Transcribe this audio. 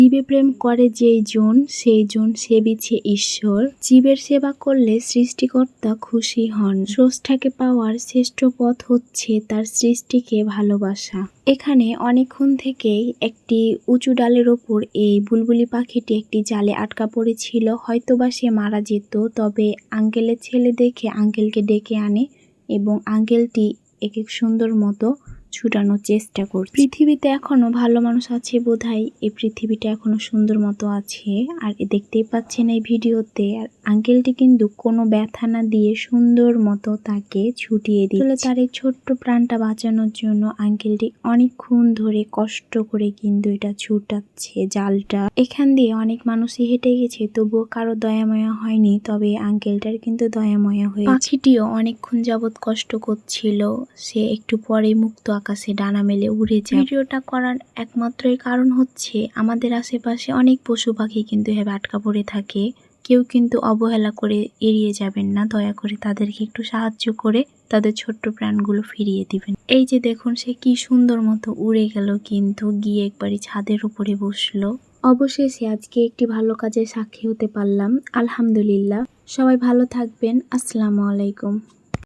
জীবে প্রেম করে যেই জন সেই জন সেবিছে ঈশ্বর। জীবের সেবা করলে সৃষ্টিকর্তা খুশি হন। স্রষ্টাকে পাওয়ার শ্রেষ্ঠ পথ হচ্ছে তার সৃষ্টিকে ভালোবাসা। এখানে অনেকক্ষণ থেকেই একটি উঁচু ডালের ওপর এই বুলবুলি পাখিটি একটি জালে আটকা পড়েছিল। হয়তোবা সে মারা যেত, তবে আঙ্কেলের ছেলে দেখে আঙ্কেলকে ডেকে আনে এবং আঙ্কেলটি এক সুন্দর মতো ছুটানোর চেষ্টা করছে। পৃথিবীতে এখনো ভালো মানুষ আছে বোধহয়, এই পৃথিবীটা এখনো সুন্দর মতো আছে। আর দেখতেই পাচ্ছেন এই ভিডিওতে, আর আঙ্কেলটি কিন্তু কোনো ব্যথা না দিয়ে সুন্দর মতো তাকে ছুটিয়ে দিচ্ছে। তার এই ছোট্ট প্রাণটা বাঁচানোর জন্য আঙ্কেলটি অনেকক্ষণ ধরে কষ্ট করে কিন্তু এটা ছুটাচ্ছে জালটা। এখান দিয়ে অনেক মানুষই হেঁটে গেছে, তবুও কারো দয়াময়া হয়নি, তবে আঙ্কেলটার কিন্তু দয়াময়া হয়েছে। পাখিটিও অনেকক্ষণ যাবৎ কষ্ট করছিল, সে একটু পরেই মুক্ত আকাশে ডানা মেলে উড়ে যায়। ভিডিওটা করার একমাত্রই কারণ হচ্ছে আমাদের আশেপাশে অনেক পশু পাখি কিন্তু এভাবে আটকা পড়ে থাকে। কেউ কিন্তু অবহেলা করে এড়িয়ে যাবেন না, দয়া করে তাদেরকে একটু সাহায্য করে তাদের ছোট্ট প্রাণগুলো ফিরিয়ে দিবেন। এই যে দেখুন, সে কি সুন্দর মতো উড়ে গেল, কিন্তু গিয়ে একবারই ছাদের উপরে বসলো। অবশেষে আজকে একটি ভালো কাজের সাক্ষী হতে পারলাম, আলহামদুলিল্লাহ। সবাই ভালো থাকবেন। আসসালামু আলাইকুম।